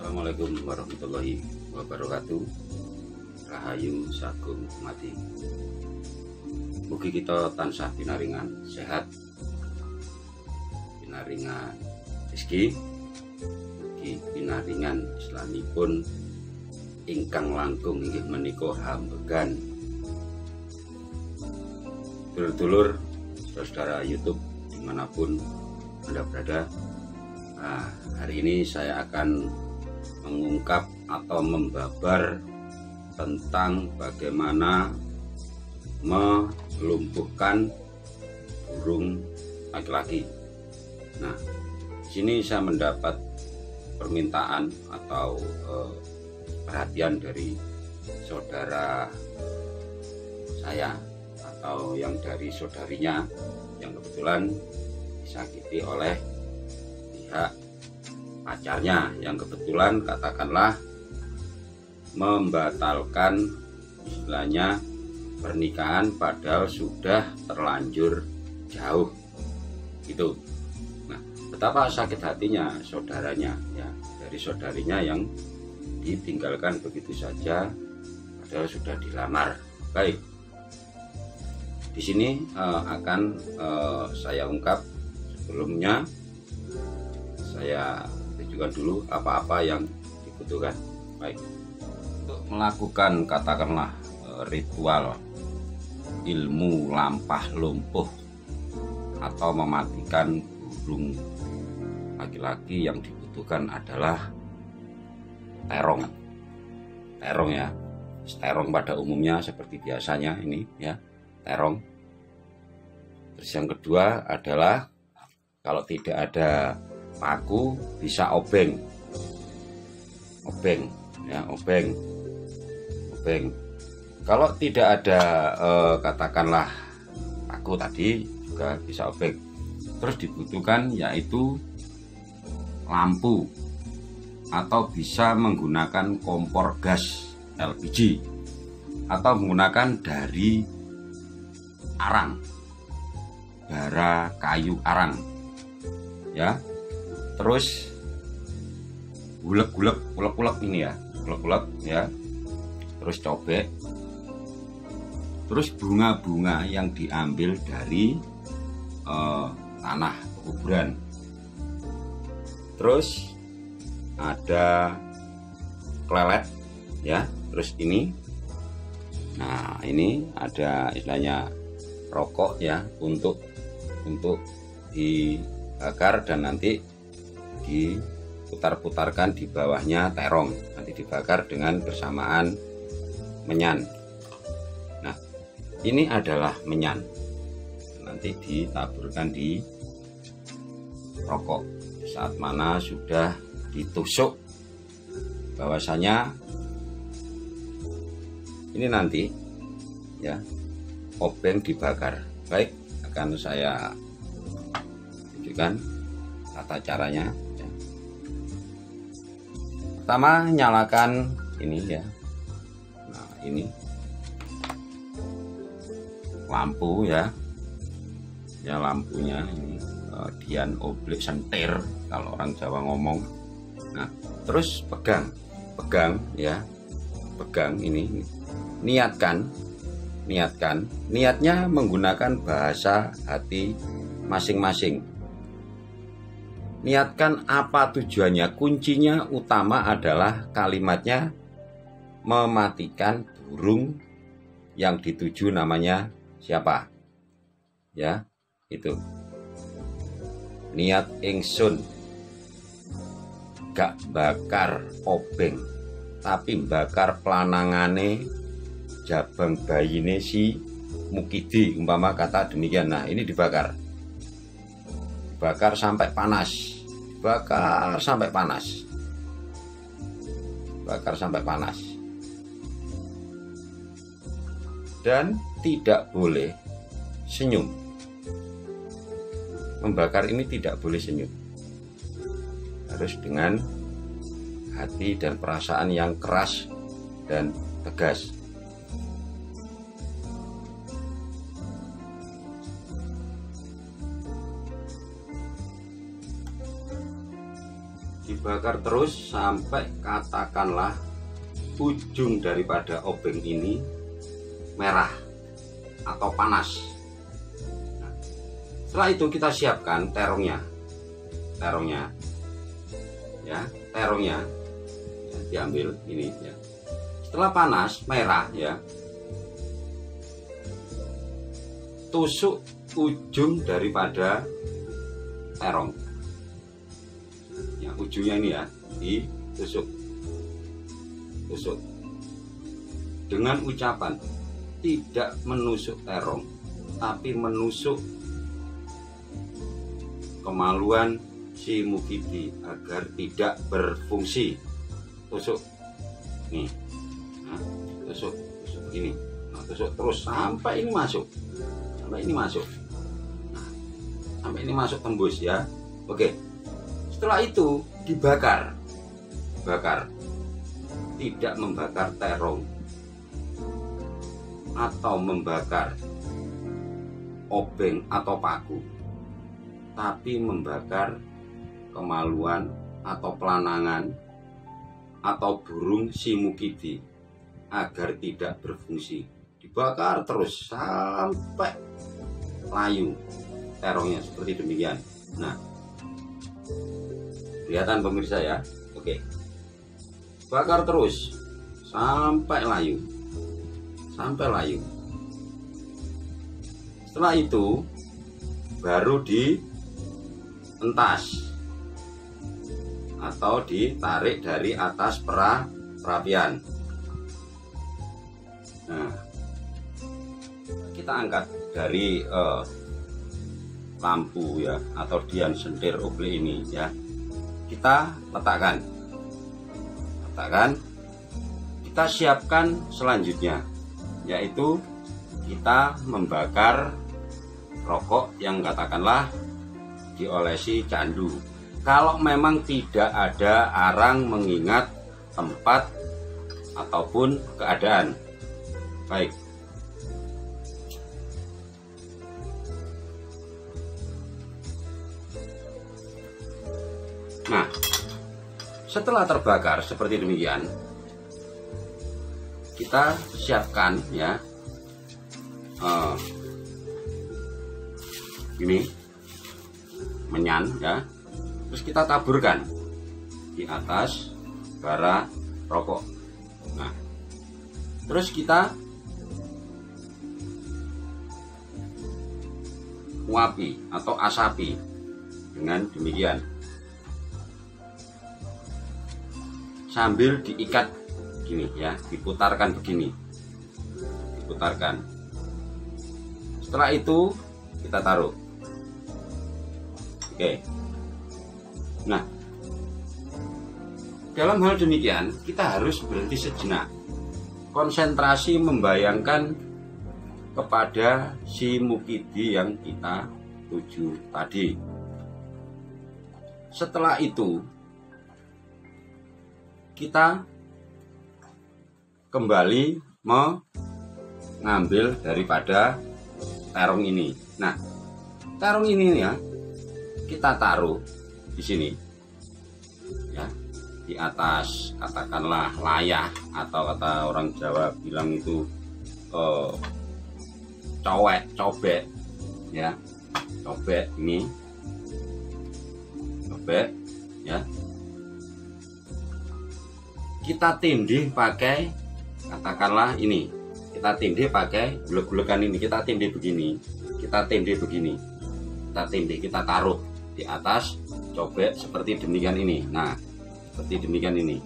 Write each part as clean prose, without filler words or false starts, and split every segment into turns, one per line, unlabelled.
Assalamualaikum warahmatullahi wabarakatuh. Rahayu sagung mati. Mugi kita tansah pinaringan sehat, pinaringan rezeki, mugi pinaringan islamipun ingkang langkung inggih menika hambegan. Dulur-dulur, saudara YouTube dimanapun Anda berada. Nah, hari ini saya akan mengungkap atau membabar tentang bagaimana melumpuhkan burung laki-laki. Nah, di sini saya mendapat permintaan atau perhatian dari saudara saya atau yang dari saudarinya yang kebetulan disakiti oleh pihak pacarnya yang kebetulan katakanlah membatalkan istilahnya pernikahan padahal sudah terlanjur jauh gitu. Nah, betapa sakit hatinya saudaranya ya, dari saudarinya yang ditinggalkan begitu saja padahal sudah dilamar. Baik, di sini akan saya ungkap. Sebelumnya saya tunjukkan dulu apa-apa yang dibutuhkan. Baik, untuk melakukan katakanlah ritual ilmu lampah lumpuh atau mematikan burung laki-laki yang dibutuhkan adalah terong. Terong ya, terong pada umumnya seperti biasanya ini ya, terong. Terus yang kedua adalah kalau tidak ada paku bisa obeng ya, obeng. Kalau tidak ada katakanlah paku tadi juga bisa obeng. Terus dibutuhkan yaitu lampu atau bisa menggunakan kompor gas LPG atau menggunakan dari arang, bara kayu arang ya. Terus ulek ini ya, ulek ya. Terus cobek. Terus bunga-bunga yang diambil dari tanah kuburan. Terus ada klelet ya. Terus ini, nah ini ada istilahnya rokok ya, untuk dibakar dan nanti diputar-putarkan di bawahnya terong, nanti dibakar dengan bersamaan menyan. Nah, ini adalah menyan, nanti ditaburkan di rokok saat mana sudah ditusuk bahwasanya ini nanti ya obeng dibakar. Baik, akan saya tunjukkan tata caranya. Pertama, nyalakan ini ya. Nah, ini lampu ya. Ya, lampunya ini dian oblik sentir kalau orang Jawa ngomong. Nah, terus pegang ya. Pegang ini. Niatnya menggunakan bahasa hati masing-masing. Niatkan apa tujuannya, kuncinya utama adalah kalimatnya mematikan burung yang dituju namanya siapa ya, itu niat ingsun gak bakar obeng tapi bakar planangane jabang bayine si Mukidi, umpama kata demikian. Nah, ini dibakar sampai panas, bakar sampai panas, dan tidak boleh senyum. Membakar ini tidak boleh senyum, harus dengan hati dan perasaan yang keras dan tegas. dibakar terus sampai katakanlah ujung daripada obeng ini merah atau panas. Nah, setelah itu kita siapkan terongnya ya, terongnya ya, diambil ini ya. Setelah panas merah ya, tusuk ujung daripada terong ya, ujungnya ini ya, ditusuk dengan ucapan tidak menusuk terong tapi menusuk kemaluan si Mukidi agar tidak berfungsi. Tusuk nih, nah, tusuk begini, nah, tusuk terus sampai ini masuk, nah, sampai ini masuk tembus ya. Oke, setelah itu dibakar, tidak membakar terong atau membakar obeng atau paku, tapi membakar kemaluan atau pelanangan atau burung si Mukidi agar tidak berfungsi. Dibakar terus sampai layu terongnya seperti demikian. Nah, kelihatan pemirsa ya. Oke, bakar terus sampai layu, setelah itu baru dientas atau ditarik dari atas perapian. Nah, kita angkat dari lampu ya, atau dian sentir oble ini ya, kita letakkan, kita siapkan selanjutnya, yaitu kita membakar rokok yang katakanlah diolesi candu. Kalau memang tidak ada arang mengingat tempat ataupun keadaan. Baik. Nah, setelah terbakar seperti demikian, kita siapkan ya, ini menyan ya, terus kita taburkan di atas bara rokok. Nah, terus kita uapi atau asapi dengan demikian sambil diikat gini ya, diputarkan begini, diputarkan. Setelah itu kita taruh. Oke. Nah, dalam hal demikian kita harus berhenti sejenak, konsentrasi membayangkan kepada si Mukidi yang kita tuju tadi. Setelah itu kita kembali mengambil daripada terong ini. Nah, terong ini ya kita taruh di sini ya, di atas katakanlah layah, atau kata orang Jawa bilang itu cobek ya, cobek ini, cobek ya. Kita tindih pakai katakanlah ini, kita tindih pakai gulek-gulekan ini, kita tindih begini, kita tindih, kita taruh di atas cobek seperti demikian ini. Nah, seperti demikian ini,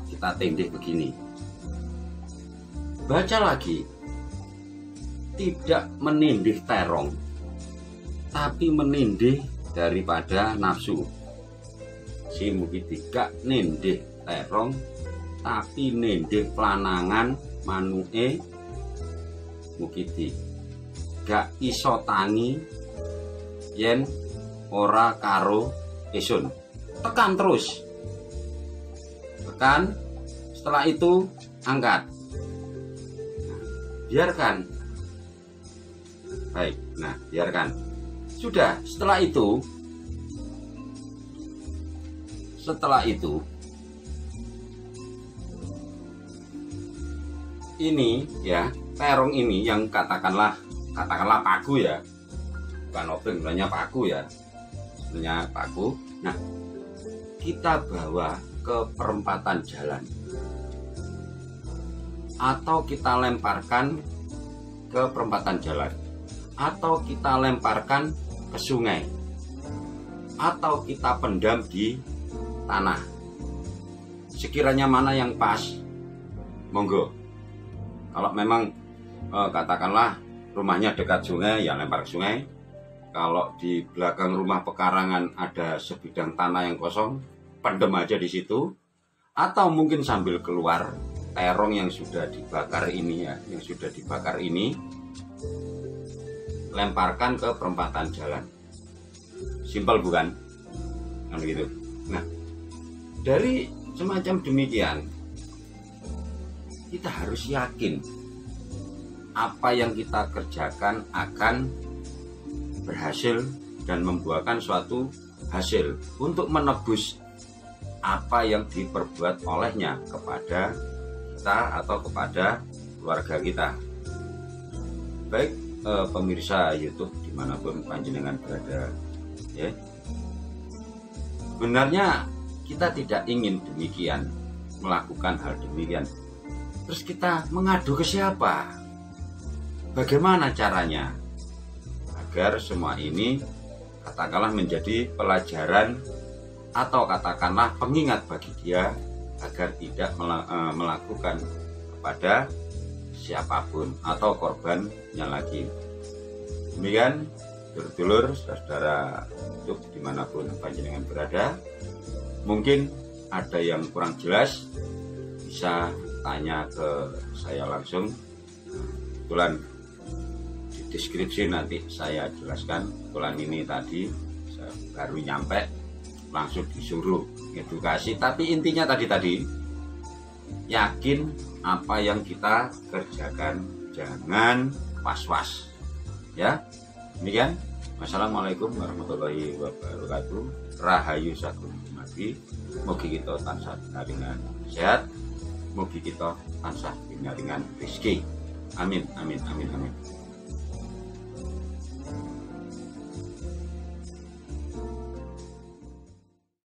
kita tindih begini. Baca lagi, tidak menindih terong tapi menindih daripada nafsu. Si Mukidi gak nindih terong tapi nindih pelanangan manuke Mukidi. Gak iso tangi yen ora karo isun. Tekan terus, tekan. Setelah itu angkat, biarkan. Baik, nah biarkan. Sudah, setelah itu Setelah itu ini ya, terong ini yang katakanlah paku ya, bukan obeng, sebenarnya paku ya, sebenarnya paku. Nah, kita bawa ke perempatan jalan atau kita lemparkan ke perempatan jalan atau kita lemparkan ke sungai atau kita pendam di tanah. Sekiranya mana yang pas, monggo. Kalau memang katakanlah rumahnya dekat sungai, ya lempar ke sungai. Kalau di belakang rumah pekarangan ada sebidang tanah yang kosong, pendem aja di situ. Atau mungkin sambil keluar terong yang sudah dibakar ini ya, yang sudah dibakar ini, lemparkan ke perempatan jalan. Simpel bukan? Kan gitu. Nah, dari semacam demikian, kita harus yakin apa yang kita kerjakan akan berhasil dan membuahkan suatu hasil untuk menebus apa yang diperbuat olehnya kepada kita atau kepada keluarga kita. Baik pemirsa YouTube dimanapun panjenengan berada ya, sebenarnya kita tidak ingin demikian, melakukan hal demikian. Terus kita mengadu ke siapa? Bagaimana caranya? Agar semua ini katakanlah menjadi pelajaran atau katakanlah pengingat bagi dia agar tidak melakukan kepada siapapun atau korbannya lagi. Demikian dulur-dulur saudara YouTube dimanapun panjenengan berada, mungkin ada yang kurang jelas bisa tanya ke saya langsung. Kebetulan di deskripsi nanti saya jelaskan. Kebetulan ini tadi saya baru nyampe, langsung disuruh edukasi. Tapi intinya tadi yakin apa yang kita kerjakan, jangan was-was ya. Demikian, wassalamualaikum warahmatullahi wabarakatuh. Rahayu sakum mati. Mugi kita tansah dengan sehat, mugi kita tansah dengan rezeki. Amin, amin, amin, amin.